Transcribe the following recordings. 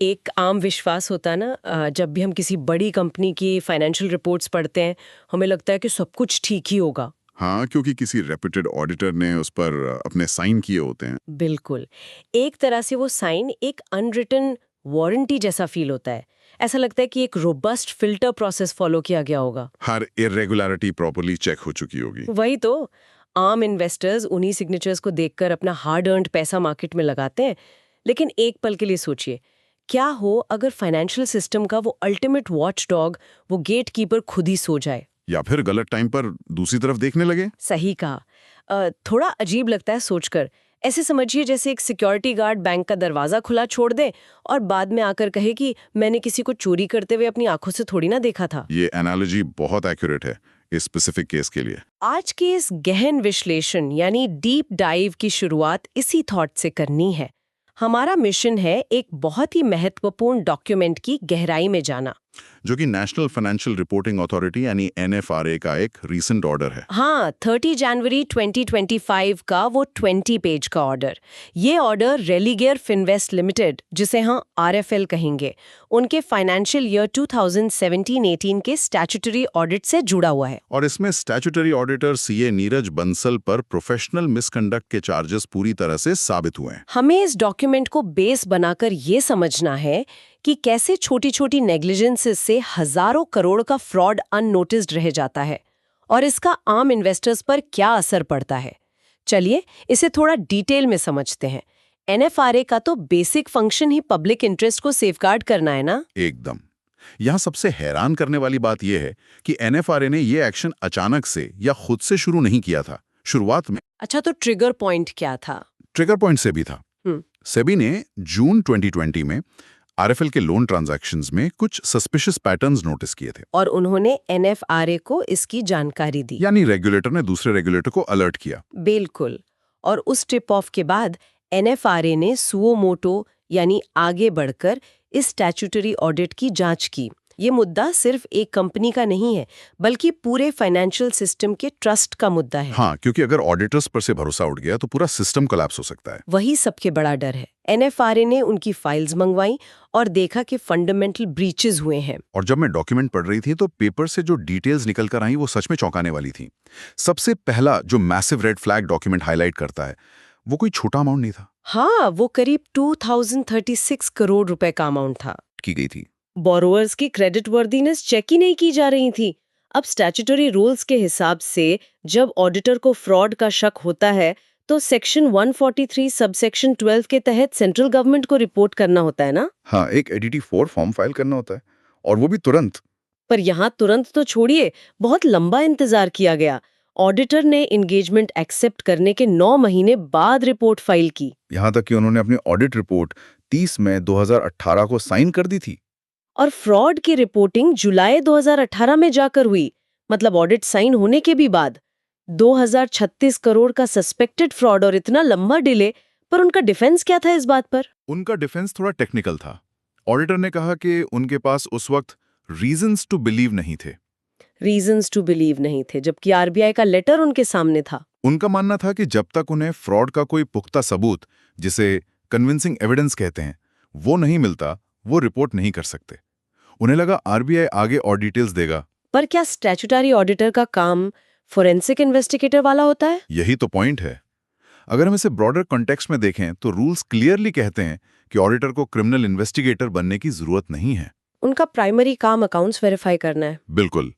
एक आम विश्वास होता है ना, जब भी हम किसी बड़ी कंपनी की फाइनेंशियल रिपोर्ट्स पढ़ते हैं, हमें लगता है कि सब कुछ ठीक ही होगा। हाँ, क्योंकि किसी रेप्यूटेड ऑडिटर ने उस पर अपने साइन किए होते हैं। बिल्कुल। एक तरह से वो साइन एक अनरिटन वारंटी जैसा फील होता है। ऐसा लगता है कि एक रोबस्ट फिल्टर प्रोसेस फॉलो किया गया होगा। हर इरेगुलरिटी प्रॉपर्ली चेक हो चुकी होगी। वही तो। आम इन्वेस्टर्स उन्हीं सिग्नेचर्स को देखकर अपना हार्ड अर्न्ड पैसा मार्केट में लगाते हैं। लेकिन एक पल के लिए सोचिए, क्या हो अगर फाइनेंशियल सिस्टम का वो अल्टीमेट वॉच डॉग, वो गेट कीपर खुद ही सो जाए? या फिर गलत टाइम पर दूसरी तरफ देखने लगे। सही कहा। थोड़ा अजीब लगता है सोचकर। ऐसे समझिए जैसे एक सिक्योरिटी गार्ड बैंक का दरवाजा खुला छोड़ दे और बाद में आकर कहे कि मैंने किसी को चोरी करते हुए अपनी आंखों से थोड़ी ना देखा था। ये एनालॉजी बहुत एक्यूरेट है इस स्पेसिफिक केस के लिए। आज के इस गहन विश्लेषण यानी डीप डाइव की शुरुआत इसी थॉट से करनी है। हमारा मिशन है एक बहुत ही महत्वपूर्ण डॉक्यूमेंट की गहराई में जाना। जो कि नेशनल फाइनेंशियल रिपोर्टिंग अथॉरिटी यानी एनएफआरए का एक रीसेंट ऑर्डर है। हाँ, 30 जनवरी 2025 का वो 20 पेज का ऑर्डर। ये ऑर्डर रेलिगेयर फिनवेस्ट लिमिटेड, जिसे हम आरएफएल कहेंगे, उनके फाइनेंशियल ईयर 2017-18 के स्टैट्यूटरी ऑडिट से जुड़ा हुआ है। और इसमें statutory auditor CA Neeraj Bansal पर प्रोफेशनल मिसकंडक्ट के चार्जेस पूरी तरह से साबित हुए हैं। हमें इस डॉक्यूमेंट को बेस बनाकर ये समझना है कि कैसे छोटी छोटी नेग्लिजेंसेस से हजारों करोड़ का फ्रॉड अननोटिस्ड रह जाता है और इसका आम इन्वेस्टर्स पर क्या असर पड़ता है। चलिए इसे थोड़ा डिटेल में समझते हैं। एनएफआरए का तो बेसिक फंक्शन ही पब्लिक इंटरेस्ट को सेफगार्ड करना है ना। एकदम। यहाँ सबसे हैरान करने वाली बात यह है कि एनएफआरए ने ये एक्शन अचानक से या खुद से शुरू नहीं किया था। शुरुआत में अच्छा, तो ट्रिगर पॉइंट क्या था? ट्रिगर पॉइंट सेबी था। सेबी ने जून 2020 में आरएफएल के लोन ट्रांजैक्शंस में कुछ सस्पिशियस पैटर्न्स नोटिस किए थे। और उन्होंने एनएफआरए को इसकी जानकारी दी। यानी रेगुलेटर ने दूसरे रेगुलेटर को अलर्ट किया। बिल्कुल। और उस टिप ऑफ के बाद एनएफआरए ने सुओ मोटो यानी आगे बढ़कर इस स्टैट्यूटरी ऑडिट की जांच की। ये मुद्दा सिर्फ एक कंपनी का नहीं है, बल्कि पूरे फाइनेंशियल सिस्टम के ट्रस्ट का मुद्दा है। हाँ, क्योंकि अगर ऑडिटर्स पर से भरोसा उठ गया तो पूरा सिस्टम कोलैप्स हो सकता है। वही सबके बड़ा डर है। एनएफआरए ने उनकी फाइल्स मंगवाई और देखा कि फंडामेंटल ब्रीचेस हुए हैं। और जब मैं डॉक्यूमेंट पढ़ रही थी तो पेपर से जो डिटेल्स निकल कर आई वो सच में चौंकाने वाली थी। सबसे पहला जो massive red flag document highlight करता है वो कोई छोटा अमाउंट नहीं था। हाँ, वो करीब 2036 करोड़ रुपए का अमाउंट था। की गई थी। बोरोवर्स की क्रेडिट वर्दीनेस चेक ही नहीं की जा रही थी। अब स्टैट्यूटरी रूल्स के हिसाब से जब ऑडिटर को फ्रॉड का शक होता है तो सेक्शन 143 सबसेक्शन 12 के तहत सेंट्रल गवर्नमेंट को रिपोर्ट करना होता है ना। हाँ, एक एडीटी 4 फॉर्म फाइल करना होता है और वो भी तुरंत। पर यहाँ तुरंत तो छोड़िए, बहुत लंबा इंतजार किया गया। ऑडिटर ने एंगेजमेंट एक्सेप्ट करने के 9 महीने बाद रिपोर्ट फाइल की। यहाँ तक कि उन्होंने अपनी ऑडिट रिपोर्ट 30 मई 2018 को साइन कर दी थी। और फ्रॉड की रिपोर्टिंग जुलाई 2018 में जाकर हुई, मतलब ऑडिट साइन होने के भी बाद। 2036 करोड़ का सस्पेक्टेड फ्रॉड और इतना लंबा डिले, पर उनका डिफेंस क्या था इस बात पर? उनका डिफेंस थोड़ा टेक्निकल था। ऑडिटर ने कहा कि उनके पास उस वक्त रीजंस टू बिलीव नहीं थे। रीजंस टू बिलीव नहीं थे, जबकि आरबीआई का लेटर उनके सामने था। उनका मानना था कि जब तक उन्हें फ्रॉड का कोई पुख्ता सबूत, जिसे कन्विंसिंग एविडेंस कहते हैं, वो नहीं मिलता, वो रिपोर्ट नहीं कर सकते। उन्हें लगा आरबीआई आगे और डिटेल्स देगा। पर क्या स्टैट्यूटरी ऑडिटर का काम फोरेंसिक इन्वेस्टिगेटर वाला होता है? यही तो पॉइंट है। अगर हम इसे ब्रॉडर कॉन्टेक्स्ट में देखें तो रूल्स क्लियरली कहते हैं कि ऑडिटर को क्रिमिनल इन्वेस्टिगेटर बनने की जरूरत नहीं है। उनका प्राइमरी काम अकाउंट्स वेरीफाई करना है। बिल्कुल।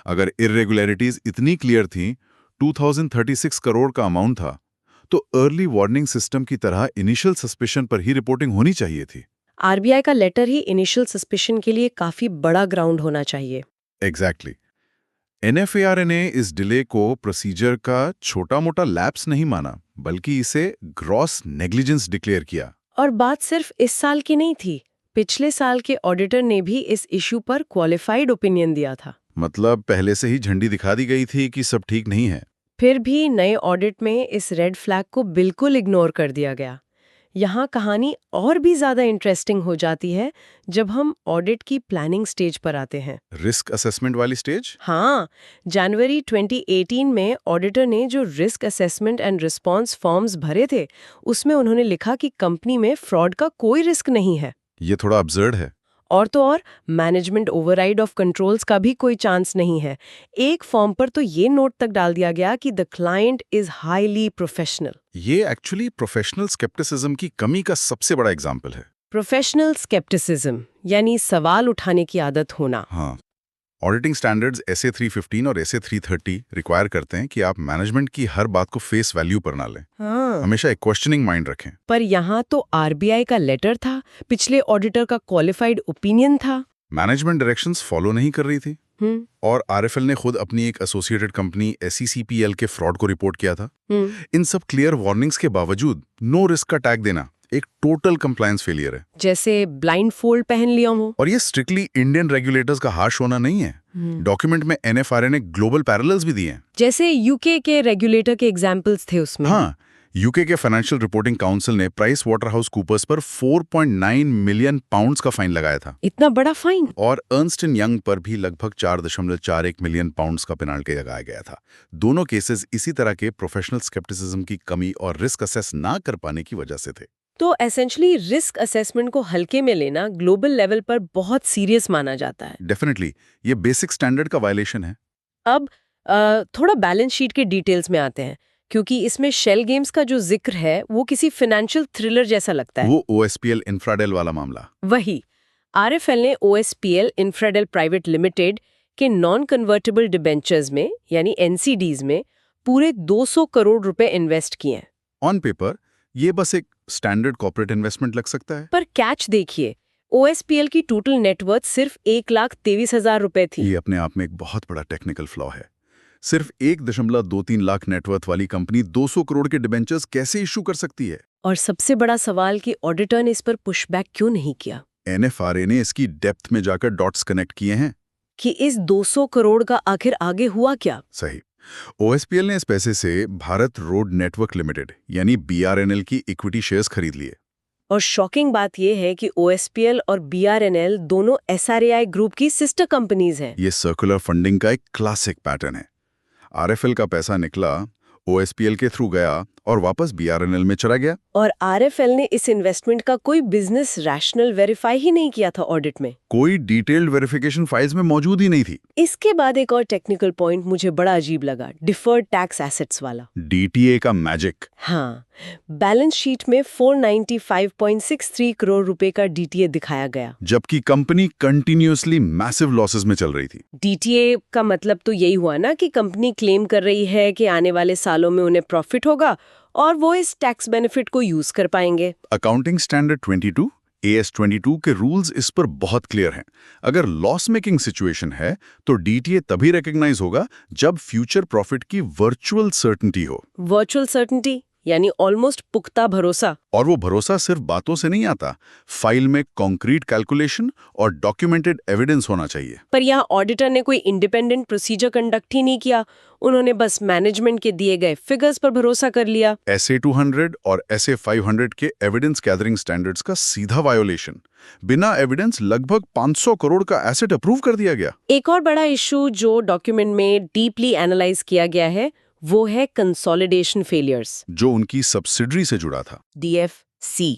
अगर इरेगुलरिटीज इतनी क्लियर थी, 2036 करोड़ का अमाउंट था, तो अर्ली वार्निंग सिस्टम की तरह इनिशियल सस्पिशन पर ही रिपोर्टिंग होनी चाहिए थी। आरबीआई का लेटर ही इनिशियल सस्पिशन के लिए काफी बड़ा ग्राउंड होना चाहिए। एग्जैक्टली। एनएफएआरए ने इस डिले को प्रोसीजर का छोटा मोटा लैप्स नहीं माना, बल्कि इसे ग्रॉस नेग्लिजेंस डिक्लेयर किया। और बात सिर्फ इस साल की नहीं थी। पिछले साल के ऑडिटर ने भी इस इशू पर क्वालिफाइड ओपिनियन दिया था। मतलब पहले से ही झंडी दिखा दी गई थी कि सब ठीक नहीं है। फिर भी नए ऑडिट में इस रेड फ्लैग को बिल्कुल इग्नोर कर दिया गया। यहाँ कहानी और भी ज्यादा इंटरेस्टिंग हो जाती है जब हम ऑडिट की प्लानिंग स्टेज पर आते हैं। रिस्क असेसमेंट वाली स्टेज? हाँ, जनवरी 2018 में ऑडिटर ने जो risk assessment and response forms भरे थे, उसमें उन्होंने लिखा कि कंपनी में फ्रॉड का कोई रिस्क नहीं है। ये थोड़ा अब्सर्ड है। और तो और मैनेजमेंट ओवरराइड ऑफ कंट्रोल्स का भी कोई चांस नहीं है। एक फॉर्म पर तो ये नोट तक डाल दिया गया कि the client is highly professional. ये एक्चुअली प्रोफेशनल स्केप्टिसिज्म की कमी का सबसे बड़ा एग्जाम्पल है। प्रोफेशनल स्केप्टिसिज्म यानी सवाल उठाने की आदत होना। हाँ, ऑडिटिंग स्टैंडर्ड्स SA 315 और SA 330 रिक्वायर करते हैं कि आप मैनेजमेंट की हर बात को फेस वैल्यू पर ना लें। हाँ। हमेशा एक क्वेश्चनिंग माइंड रखें। पर यहाँ तो आरबीआई का लेटर था, पिछले ऑडिटर का क्वालिफाइड ओपिनियन था। मैनेजमेंट डायरेक्शंस फॉलो नहीं कर रही थी और RFL ने खुद अपनी एक एसोसिएटेड कंपनी SECPL के फ्रॉड को रिपोर्ट किया था। इन सब क्लियर वार्निंग्स के बावजूद नो रिस्क का टैग देना एक टोटल कंप्लायंस फेलियर है। जैसे ब्लाइंड फोल्ड पहन लिया हो। और ये स्ट्रिक्टली इंडियन रेगुलेटर्स का हार्श होना नहीं है। डॉक्यूमेंट में NFRA ने ग्लोबल पैरेलल्स भी दिए हैं। जैसे यूके के रेगुलेटर के एग्जाम्पल्स थे उसमें। हाँ, यूके के फाइनेंशियल रिपोर्टिंग काउंसिल ने प्राइस वाटरहाउस कूपर्स पर 4.9 मिलियन पाउंड्स का फाइन लगाया था। इतना बड़ा फाइन? और अर्नस्ट एंड यंग पर भी लगभग 4.41 मिलियन पाउंड्स का पेनाल्टी लगाया गया था। दोनों केसेस इसी तरह के प्रोफेशनल स्केप्टिसिज्म की कमी और रिस्क असेस ना कर पाने की वजह से थे। तो एसेंशियली रिस्क असेसमेंट को हल्के में लेना ग्लोबल लेवल पर बहुत सीरियस माना जाता है। डेफिनेटली ये बेसिक स्टैंडर्ड का वायलेशन है। अब थोड़ा बैलेंस शीट के डिटेल्स में आते हैं, क्योंकि इसमें शेल गेम्स का जो जिक्र है वो किसी फाइनेंशियल थ्रिलर जैसा लगता है। वो OSPL इंफ्राडेल वाला मामला। वही। RFL ने OSPL इंफ्राडेल प्राइवेट लिमिटेड के नॉन कन्वर्टेबल डिबेंचर्स में यानी NCDs में पूरे 200 करोड़ रुपए इन्वेस्ट किए हैं। ऑन पेपर ये बस एक स्टैंडर्ड कॉर्पोरेट इन्वेस्टमेंट लग सकता है, पर कैच देखिए, OSPL की टोटल नेटवर्थ सिर्फ 1,23,000 रुपए थी। ये अपने आप में एक बहुत बड़ा टेक्निकल फ्लॉ है। सिर्फ 1.23 लाख नेटवर्थ वाली कंपनी 200 करोड़ के डिबेंचर्स कैसे इशू कर सकती है? और सबसे बड़ा सवाल कि ऑडिटर ने इस पर पुशबैक क्यों नहीं किया? NFRA ने इसकी डेप्थ में जाकर डॉट्स कनेक्ट किए हैं कि इस 200 करोड़ का आखिर आगे हुआ क्या? सही। OSPL ने इस पैसे से भारत रोड नेटवर्क लिमिटेड यानी BRNL की इक्विटी शेयर्स खरीद लिए। और शॉकिंग बात यह है कि OSPL और BRNL दोनों SRAI ग्रुप की सिस्टर कंपनीज हैं। ये सर्कुलर फंडिंग का एक क्लासिक पैटर्न है। RFL का पैसा निकला, OSPL के थ्रू गया और वापस BRNL में चला गया। और RFL ने इस इन्वेस्टमेंट का कोई बिजनेस रैशनल वेरीफाई ही नहीं किया था ऑडिट में। कोई डिटेल्ड वेरिफिकेशन फाइल्स में मौजूद ही नहीं थी। इसके बाद एक और टेक्निकल पॉइंट मुझे बड़ा अजीब लगा, डिफर्ड टैक्स एसेट्स वाला। DTA का मैजिक। हाँ, बैलेंस शीट में 495.63 करोड़ रुपए का DTA दिखाया गया, जबकि कंपनी कंटिन्यूअसली मैसिव लॉसेस में चल रही थी। DTA का मतलब तो यही हुआ ना कि कंपनी क्लेम कर रही है कि आने वाले सालों में उन्हें प्रॉफिट होगा और वो इस टैक्स बेनिफिट को यूज कर पाएंगे। अकाउंटिंग स्टैंडर्ड 22 AS 22 के रूल्स इस पर बहुत क्लियर हैं। अगर लॉस मेकिंग सिचुएशन है तो DTA तभी रिकॉग्नाइज होगा जब फ्यूचर प्रॉफिट की वर्चुअल सर्टेनिटी हो। वर्चुअल सर्टेनिटी यानी ऑलमोस्ट पुख्ता भरोसा। और वो भरोसा सिर्फ बातों से नहीं आता, फाइल में कॉन्क्रीट कैलकुलेशन और डॉक्यूमेंटेड एविडेंस होना चाहिए। पर यहाँ ऑडिटर ने कोई इंडिपेंडेंट प्रोसीजर कंडक्ट ही नहीं किया, उन्होंने बस मैनेजमेंट के दिए गए फिगर्स पर भरोसा कर लिया। SA 200 और SA 500 के एविडेंस गैदरिंग स्टैंडर्ड्स का सीधा वायोलेशन। बिना एविडेंस लगभग 500 करोड़ का एसेट अप्रूव कर दिया गया। एक और बड़ा इशू जो डॉक्यूमेंट में डीपली एनालाइज किया गया है वो है कंसोलिडेशन फेलियर्स, जो उनकी सब्सिडरी से जुड़ा था। DFC।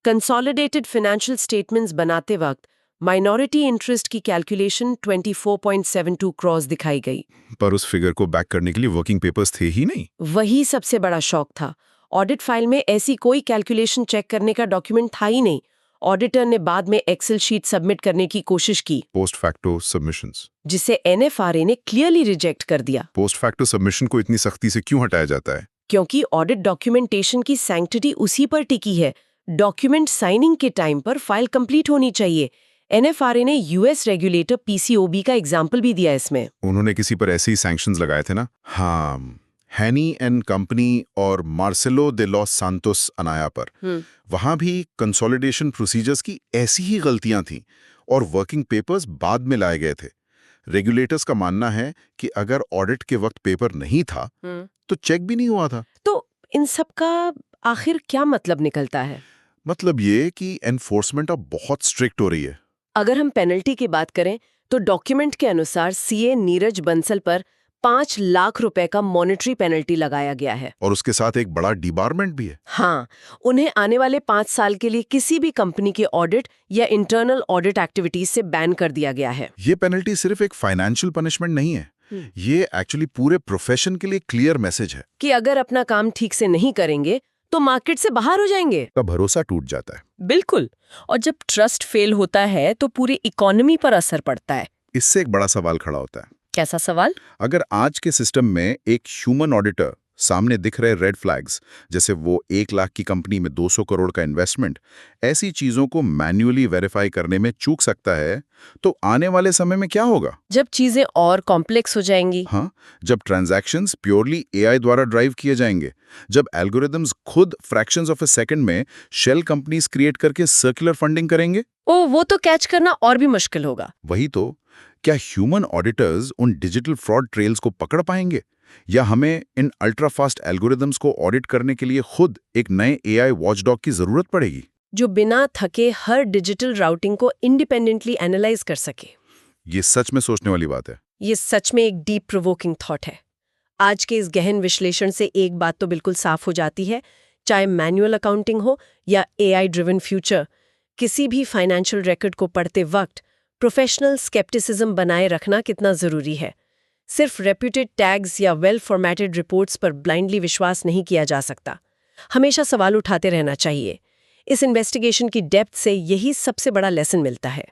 कंसोलिडेटेड फाइनेंशियल स्टेटमेंट्स बनाते वक्त माइनॉरिटी इंटरेस्ट की कैलकुलेशन 24.72 करोड़ दिखाई गई। पर उस फिगर को बैक करने के लिए वर्किंग पेपर्स थे ही नहीं। वही सबसे बड़ा शॉक था। ऑडिट फाइल में ऐसी कोई कैलकुलेशन चेक करने का डॉक्यूमेंट था ही नहीं। ऑडिटर ने बाद में एक्सेल शीट सबमिट करने की कोशिश की, पोस्ट फैक्टो सबमिशंस, जिसे NFRA ने क्लियरली रिजेक्ट कर दिया। पोस्ट फैक्टो सबमिशन को इतनी सख्ती से क्यों हटाया जाता है? क्योंकि ऑडिट डॉक्यूमेंटेशन की सैंक्टिटी उसी पर टिकी है। डॉक्यूमेंट साइनिंग के टाइम पर फाइल कंप्लीट होनी चाहिए। NFRA ने US रेगुलेटर PCOB का एग्जाम्पल भी दिया इसमें। उन्होंने किसी पर ऐसे ही सैंक्शंस लगाए थे ना? हाँ, हैनी एंड कंपनी और मार्सेलो दे लॉस सांतोस अनाया पर। वहां भी कंसोलिडेशन प्रोसीजर्स की ऐसी ही गलतियां थीं और वर्किंग पेपर्स बाद में लाए गए थे। रेगुलेटर्स का मानना है कि अगर ऑडिट के वक्त पेपर नहीं था तो चेक भी नहीं हुआ था। तो इन सब का आखिर क्या मतलब निकलता है? मतलब ये कि एनफोर्समेंट अब बहुत स्ट्रिक्ट हो रही है। अगर हम पेनल्टी की बात करें तो डॉक्यूमेंट के अनुसार CA नीरज बंसल पर 5 लाख रुपए का मॉनेटरी पेनल्टी लगाया गया है। और उसके साथ एक बड़ा डिबारमेंट भी है। हाँ, उन्हें आने वाले 5 साल के लिए किसी भी कंपनी के ऑडिट या इंटरनल ऑडिट एक्टिविटीज से बैन कर दिया गया है। ये पेनल्टी सिर्फ एक फाइनेंशियल पनिशमेंट नहीं है, ये एक्चुअली पूरे प्रोफेशन के लिए क्लियर मैसेज है कि अगर अपना काम ठीक से नहीं करेंगे तो मार्केट से बाहर हो जाएंगे। का भरोसा टूट जाता है। बिल्कुल, और जब ट्रस्ट फेल होता है तो पूरी इकोनॉमी पर असर पड़ता है। इससे एक बड़ा सवाल खड़ा होता है। कैसा सवाल? अगर आज के सिस्टम में एक ह्यूमन ऑडिटर सामने दिख रहे रेड फ्लैग्स, जैसे वो 1 लाख की कंपनी में 200 करोड़ का इन्वेस्टमेंट, ऐसी चीजों को मैन्युअली वेरीफाई करने में चूक सकता है, तो आने वाले समय में क्या होगा? जब चीजें और कॉम्प्लेक्स हो जाएंगी। हाँ, जब ट्रांजैक्शंस प्योरली एआई द्वारा ड्राइव किए जाएंगे, जब एल्गोरिदम्स खुद फ्रैक्शंस ऑफ अ सेकंड में शेल कंपनीज क्रिएट करके सर्कुलर फंडिंग करेंगे। वो तो कैच करना और भी मुश्किल होगा। वही तो, क्या ह्यूमन ऑडिटर्स उन डिजिटल फ्रॉड ट्रेल्स को पकड़ पाएंगे, या हमें इन अल्ट्रा फास्ट एल्गोरिदम्स को ऑडिट करने के लिए खुद एक नए एआई वॉचडॉग की जरूरत पड़ेगी, जो बिना थके हर डिजिटल राउटिंग को इंडिपेंडेंटली एनालाइज कर सके? ये सच में सोचने वाली बात है। ये सच में एक डीप प्रोवोकिंग थॉट है। आज के इस गहन विश्लेषण से एक बात तो बिल्कुल साफ हो जाती है, चाहे मैनुअल अकाउंटिंग हो या एआई ड्रिवन फ्यूचर, किसी भी फाइनेंशियल रिकॉर्ड को पढ़ते वक्त प्रोफेशनल स्केप्टिसिज्म बनाए रखना कितना जरूरी है। सिर्फ रेप्यूटेड टैग्स या वेल फॉर्मेटेड रिपोर्ट्स पर ब्लाइंडली विश्वास नहीं किया जा सकता। हमेशा सवाल उठाते रहना चाहिए। इस इन्वेस्टिगेशन की डेप्थ से यही सबसे बड़ा लेसन मिलता है।